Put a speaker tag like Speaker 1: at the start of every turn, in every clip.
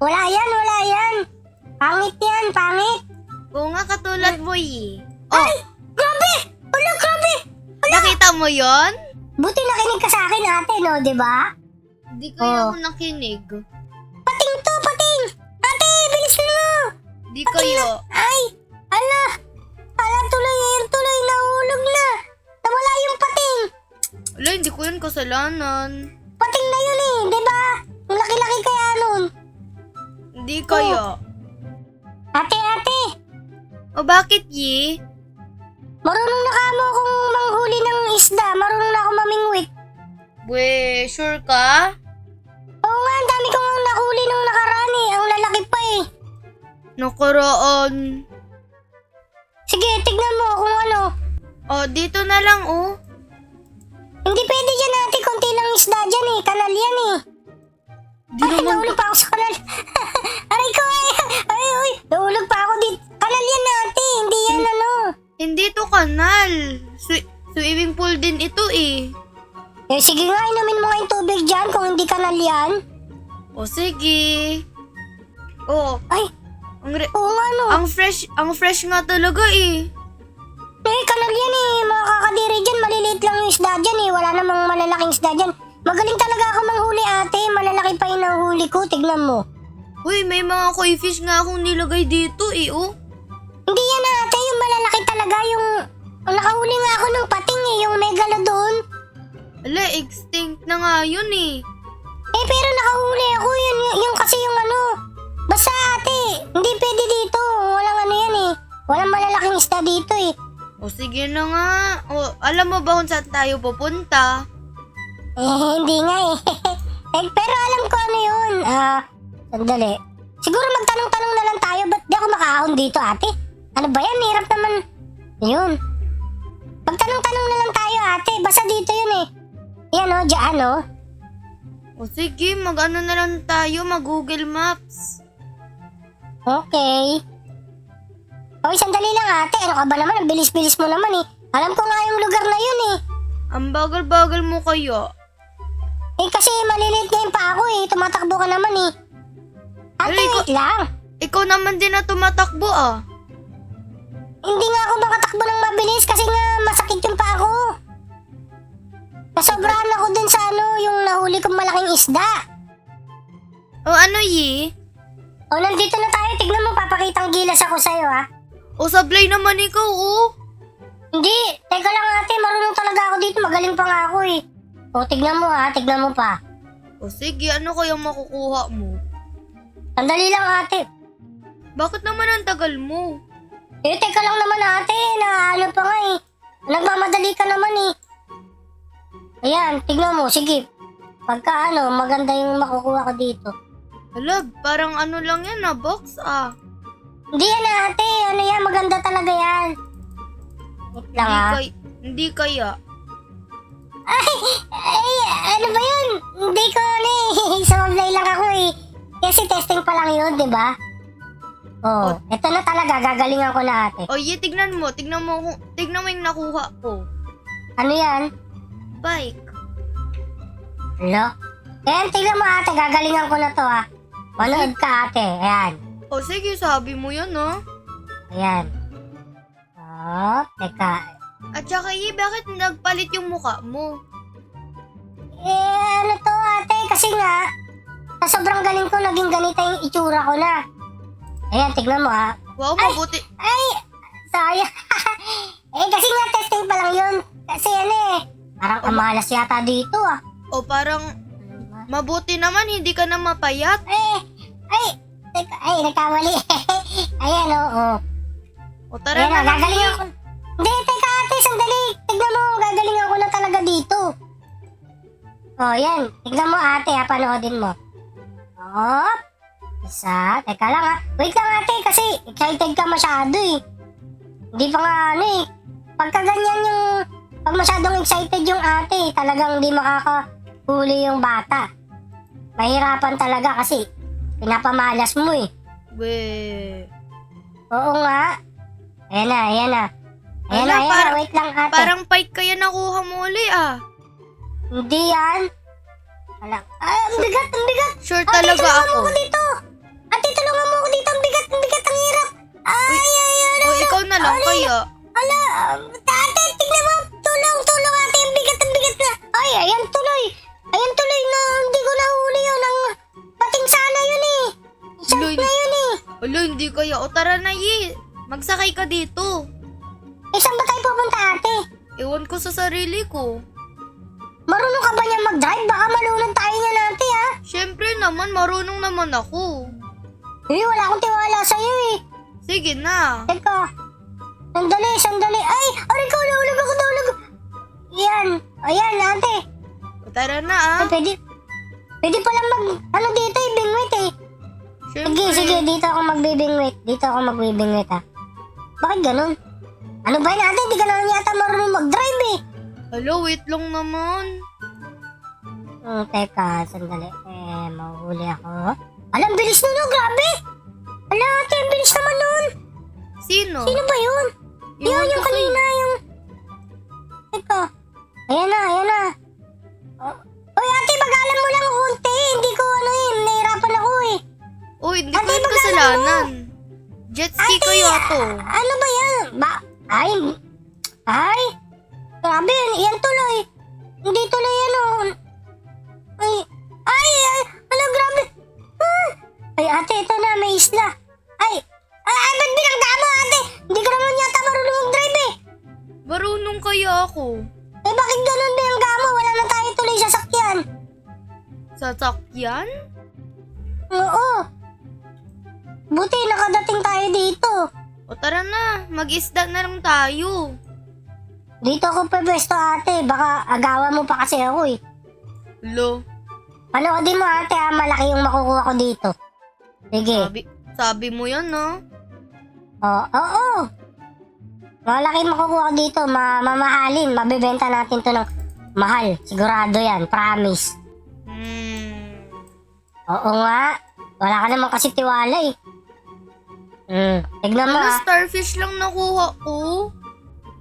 Speaker 1: Wala yan, wala yan. Pangit yan, pangit.
Speaker 2: Oo nga, katulad mo eh.
Speaker 1: Ay, grabe! Wala, grabe!
Speaker 2: Nakita mo yon?
Speaker 1: Buti nakinig ka sa akin, ate, no, di ba?
Speaker 2: Hindi kaya ako nakinig.
Speaker 1: Pating to, pating! Ate, bilisan mo!
Speaker 2: Di kayo.
Speaker 1: Ay, ala! Ala, tuloy, nahulog na. Nawala yung pating.
Speaker 2: Wala, hindi ko yun kasalanan.
Speaker 1: Pating na yun eh, di ba? Ang laki-laki kaya nun.
Speaker 2: Hindi kayo.
Speaker 1: Ate,
Speaker 2: O bakit, Yi?
Speaker 1: marunong na kamo kung manghuli ng isda. Marunong na ako mamingwit.
Speaker 2: Bwe, sure ka?
Speaker 1: Oo nga, ang dami kong nahuli nung nakaraan eh. Ang lalaki pa eh.
Speaker 2: Nakaraan.
Speaker 1: Sige, tignan mo kung ano.
Speaker 2: O, dito na lang, oh.
Speaker 1: Hindi pwede dyan ate, konti lang isda dyan eh. Kanal yan eh.
Speaker 2: Di
Speaker 1: Ay,
Speaker 2: naman.
Speaker 1: nahulog pa ako sa kanal. Aray ko ay, nahulog pa ako dito. Kanal yan ate, hindi yan ano.
Speaker 2: Hindi to kanal. Swimming pool din ito eh.
Speaker 1: Eh sige nga, inumin mo nga yung tubig dyan kung hindi kanal yan.
Speaker 2: O, sige. Oh,
Speaker 1: Ay, oo nga no.
Speaker 2: ang fresh nga talaga eh.
Speaker 1: Eh, kanal yan eh. Mga kakadiri dyan, maliliit lang yung isda dyan eh. Wala namang malalaking isda dyan. Magaling talaga ako manghuli ate. Malalaki pa yung nahuli ko, tignan mo.
Speaker 2: Uy, may mga koi fish nga akong nilagay dito eh, oh.
Speaker 1: Hindi yan ate, yung malalaki talaga yung... Nakahuli nga ako ng pating eh, yung megalodon.
Speaker 2: Ala, extinct na nga yun eh.
Speaker 1: Eh, pero nakahuli ako, yung kasi yung ano. Basta ate, hindi pwede dito. Walang ano yan eh. Walang malalaking isda dito eh.
Speaker 2: O, sige na nga. O, alam mo ba kung saan tayo pupunta?
Speaker 1: Eh, hindi nga eh. Eh, pero alam ko ano yun. Sandali. Siguro magtanong-tanong na lang tayo, ba't di ako makahon dito ate? Ano ba yan? Hirap naman. Yun. Magtanong-tanong na lang tayo ate, basta dito yun eh. Yan o, dyan o.
Speaker 2: O, sige, mag-ano na lang tayo, mag-Google Maps.
Speaker 1: Okay. Oy, sandali lang ate, ano ka ba naman? Ang bilis-bilis mo naman eh. Alam ko nga yung lugar na yun eh.
Speaker 2: Ang bagal-bagal mo kaya.
Speaker 1: Eh kasi maliliit ngayon pa ako eh, tumatakbo ka naman eh. Ate,
Speaker 2: Ay,
Speaker 1: wait lang.
Speaker 2: Ikaw naman din na tumatakbo ah.
Speaker 1: Hindi nga ako makatakbo ng mabilis kasi nga masakit yung pa ako. Nasobrahan ako dun sa ano, yung nahuli kong malaking isda.
Speaker 2: O, ano, Yi?
Speaker 1: O, nandito na tayo. Tignan mo, papakitang gilas ako sa'yo ha.
Speaker 2: O, sablay naman ikaw, oh.
Speaker 1: Hindi, teka lang ate, marunong talaga ako dito. Magaling pa nga ako eh. O, tignan mo ha, tignan mo pa.
Speaker 2: O, sige, ano kayang makukuha mo?
Speaker 1: Sandali lang ate.
Speaker 2: Bakit naman ang tagal mo?
Speaker 1: Eh, teka lang naman ate, na ano pa nga eh. Nagmamadali ka naman eh. Ayan, tignan mo, sige. Pagka ano, maganda yung makukuha ko dito.
Speaker 2: Hala, parang ano lang yan ah, box ah.
Speaker 1: Hindi yan ate, ano yan, maganda talaga yan. Wait lang ha.
Speaker 2: Hindi kaya.
Speaker 1: Ay, ano ba yun? Hindi ko ano eh, sumablay lang ako eh. Kasi testing pa lang yun, di ba? Oh, eto na talaga, gagalingan ko na ate.
Speaker 2: O, Yi, tignan mo yung nakuha ko.
Speaker 1: Ano yan?
Speaker 2: Bike.
Speaker 1: Hello? Ayan, tignan mo ate, gagalingan ko na to ha. Manood ka ate, ayan.
Speaker 2: O, sige, sabi mo yan ah.
Speaker 1: Ayan. Oh, teka.
Speaker 2: At saka, Yi, bakit nagpalit yung mukha mo?
Speaker 1: Eh, ano to ate, kasi nga, sa sobrang galing ko, naging ganito yung itsura ko na. Ayan, tignan mo ha.
Speaker 2: Wow, mabuti.
Speaker 1: Ay, sayang. Eh, kasi nga testing pa lang yun. Kasi ano eh, parang amalas yata dito ah.
Speaker 2: O, parang mabuti naman, hindi ka na mapayat.
Speaker 1: Teka, nagkamali. Ayan, oo.
Speaker 2: O, tara
Speaker 1: Ayan,
Speaker 2: na lang,
Speaker 1: gagalingan
Speaker 2: Yi.
Speaker 1: ko. Hindi, teka ate, sandali. Tignan mo, gagalingan ko na talaga dito. Oh, yan. Tignan mo ate, ha, panoodin mo. Oh, isa. Teka lang ha. Wait lang ate, kasi excited ka masyado eh. Hindi pa nga ano eh. Pagka ganyan yung, pag masyadong excited yung ate, talagang hindi makakahuli yung bata. Mahirapan talaga kasi pinapamalas mo eh.
Speaker 2: We.
Speaker 1: Oo nga. Ayan na, ayan na. Ayan na,
Speaker 2: Ala,
Speaker 1: ayan na. Wait lang ate.
Speaker 2: Parang pike kaya nakuha mo uli ah.
Speaker 1: Hindi yan. Alam. Ay, ang bigat, ang bigat.
Speaker 2: Sure
Speaker 1: Ate,
Speaker 2: talaga
Speaker 1: tulungan
Speaker 2: ako.
Speaker 1: mo ko dito.
Speaker 2: Alo, hindi kaya. O tara na, Yi. Magsakay ka dito.
Speaker 1: Eh, saan ba tayo pupunta, ate?
Speaker 2: Ewan ko sa sarili ko.
Speaker 1: Marunong ka ba niya mag-drive? Baka malunod tayo niyan, ate, ha?
Speaker 2: Siyempre naman, marunong naman ako.
Speaker 1: Eh, wala akong tiwala sa'yo, eh.
Speaker 2: Sige na.
Speaker 1: Teka. Sandali. Ay, aray ko, nahulog ako. Yan. Ayan, ate.
Speaker 2: O tara na, ah.
Speaker 1: Ay, pwede palang ano dito, ibingwit, eh. Sige, dito ako magbibingwit, ha. Bakit ganun? Ano ba yun, ate? Hindi ka naman yata marunong mag-drive, eh.
Speaker 2: Alo, wait lang naman.
Speaker 1: Teka, sandali. Mahuhuli ako. Alam, bilis nun, oh, grabe! Ala, ate, ang bilis naman nun!
Speaker 2: Sino?
Speaker 1: Sino ba yun?
Speaker 2: Ewan
Speaker 1: Yung
Speaker 2: ko
Speaker 1: kanina, yung... Teka. Ayan na. Uy, ate, pag-alam mo lang kunti. Hindi ko, nahirapan ako, eh.
Speaker 2: Uy, hindi
Speaker 1: Ate,
Speaker 2: ko yung
Speaker 1: pag-alam
Speaker 2: kasalanan. Jet ski
Speaker 1: Ate,
Speaker 2: kaya to.
Speaker 1: Ano ba yan? Ay, grabe, yan tuloy. Hindi tuloy yan, oh. Ay, ano, grabe. Ay, ate, ito na, may isla. Ay, ba't binangga mo, ate? Hindi ka naman yata marunong mag-drive, eh.
Speaker 2: Marunong kaya ako.
Speaker 1: Eh, bakit ganun binangga mo? Wala na tayo tuloy sasakyan.
Speaker 2: Sasakyan?
Speaker 1: Oo. Buti, nakadating tayo dito.
Speaker 2: O tara na, mag-isda na lang tayo.
Speaker 1: Dito ako pwesto, ate. Baka agawan mo pa kasi ako, eh.
Speaker 2: Lo,
Speaker 1: Panoodin mo, ate, ha? Malaki yung makukuha ko dito. Sige.
Speaker 2: sabi mo yan, no?
Speaker 1: Oo. Malaki makukuha ko dito. Mamahalin. Mabibenta natin to ng mahal. Sigurado yan. Promise. Oo nga. Wala ka naman kasi tiwala, eh. Tignan mo,
Speaker 2: Ano,
Speaker 1: ha?
Speaker 2: starfish lang nakuha ko?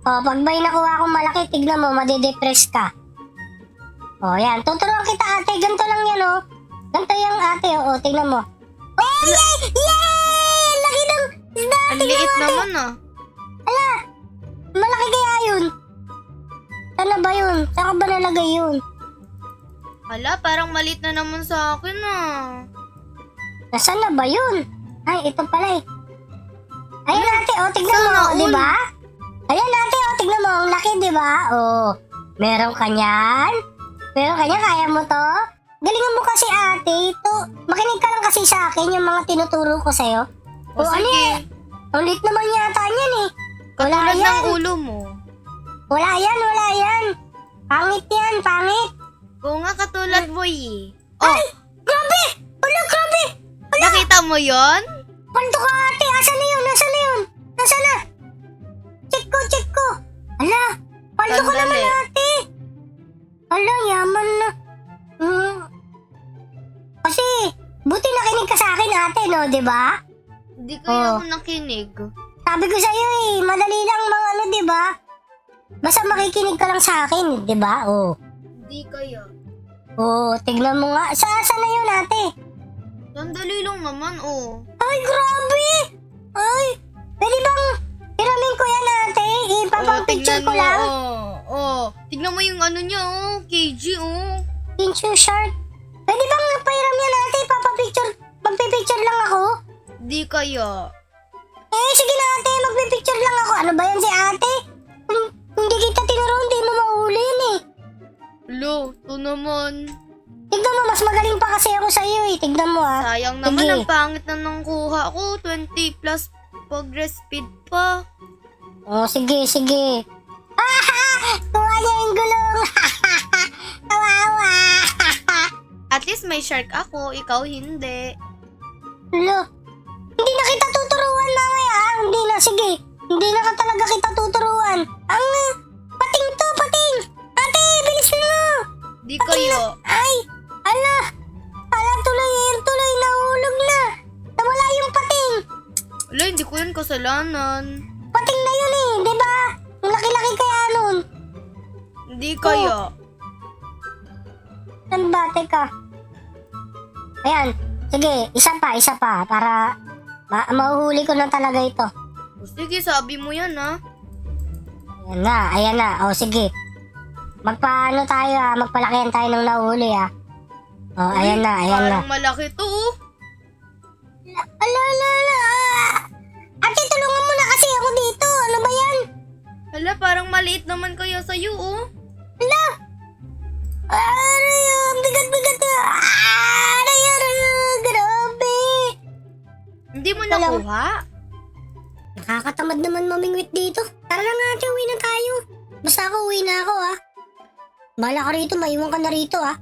Speaker 1: Pag may nakuha akong malaki, tignan mo, madidepress ka. Yan. Tuturuan kita, ate. Ganito lang yan, oh. Ganito yung ate, oh. Tignan mo. Oh, yay! Laki ng isda.
Speaker 2: Ang
Speaker 1: Tignan
Speaker 2: liit
Speaker 1: mo, ate.
Speaker 2: naman, ah.
Speaker 1: Ala! Malaki kaya yun? Saan na ba yun? Saan ka ba nalagay yun?
Speaker 2: Hala, parang maliit na naman sa akin, ah.
Speaker 1: Nasaan na ba yun? Ay, ito pala, eh. Ayun, ate, oh. Tignan mo,
Speaker 2: Sana
Speaker 1: di
Speaker 2: all.
Speaker 1: ba? Ayan, ate, oh. Tignan mo. Ang laki, di ba? Oh. Meron ka niyan? Kaya mo to? Galingan mo kasi, ate. Ito, makinig ka lang kasi sa akin yung mga tinuturo ko sa'yo.
Speaker 2: O sige,
Speaker 1: Ang lit naman yata niyan, eh. Wala
Speaker 2: katulad
Speaker 1: yan.
Speaker 2: ng ulo mo.
Speaker 1: Wala yan. Pangit yan, pangit.
Speaker 2: Oo nga, katulad mo, eh.
Speaker 1: Ay, grabe! Wala, grabe!
Speaker 2: Nakita mo yon?
Speaker 1: Paldo ka, ate. Asan na yun? Nasaan na? Check ko. Ala, paldo ka
Speaker 2: Sandali.
Speaker 1: naman, ate. Ala, yaman na. Kasi, buti nakinig ka sa akin, ate, no? Diba?
Speaker 2: Hindi kaya
Speaker 1: Oh.
Speaker 2: ako nakinig.
Speaker 1: Sabi ko sa'yo, eh. Madali lang mga ano, diba? Basta makikinig ka lang sa akin, diba?
Speaker 2: Hindi kaya.
Speaker 1: Tignan mo nga. Saan na yun, ate?
Speaker 2: Sandali lang naman, oh.
Speaker 1: Ay, grabe! Ay, pwede bang hiramin ko yan, ate? Ipapang-picture
Speaker 2: tignan
Speaker 1: ko
Speaker 2: mo,
Speaker 1: lang.
Speaker 2: Tignan mo yung ano niya, oh. KG, oh.
Speaker 1: Pincho shirt. Pwede bang pahiram yan, ate? Magpipicture lang ako?
Speaker 2: Di kaya.
Speaker 1: Sige na, ate. Magpipicture lang ako. Ano ba yan si ate? Kung hindi kita tinuro, hindi mo mahuli yun, eh.
Speaker 2: Lo, to naman.
Speaker 1: Tignan mo, mas magaling pa kasi ako sa'yo, eh. Tignan mo, ha.
Speaker 2: Sayang naman,
Speaker 1: Sige.
Speaker 2: ang pangit na nang kuha ko. 20 plus progress speed pa.
Speaker 1: Sige. Kuha niya yung gulong. Kawawa.
Speaker 2: At least may shark ako, ikaw hindi.
Speaker 1: Lo, hindi na kita tuturuan mamaya, ha? Hindi na, sige. Hindi na ka talaga kita tuturuan. Ang pating to, pating. Ate, bilis mo.
Speaker 2: Di kaya.
Speaker 1: Ay, tuloy, nahulog na. Nawala yung pating.
Speaker 2: Wala, hindi ko yun kasalanan.
Speaker 1: Pating na yun, eh, di ba? Ang laki-laki kaya nun.
Speaker 2: Hindi kaya.
Speaker 1: Saan ba? Teka. Ayan, sige, isa pa, para mahuhuli ko na talaga ito.
Speaker 2: O sige, sabi mo yan, ha.
Speaker 1: Ayan na. Sige. Magpaano tayo, ha? Magpalakihan tayo ng nahuli, ha? Ayan na.
Speaker 2: Parang malaki to, oh.
Speaker 1: Ala. Ate, tulungan mo na kasi ako dito. Ano ba yan?
Speaker 2: Hala, parang maliit naman kaya sa'yo, oh.
Speaker 1: Aray, ang bigat-bigat. Aray, grabe.
Speaker 2: Hindi mo
Speaker 1: Wala.
Speaker 2: nakuha?
Speaker 1: Nakakatamad naman mamingwit dito. Tara na nga ate, uwi na tayo. Basta ako, uwi na ako ha. Bahala ka rito, maiwan ka na rito ha.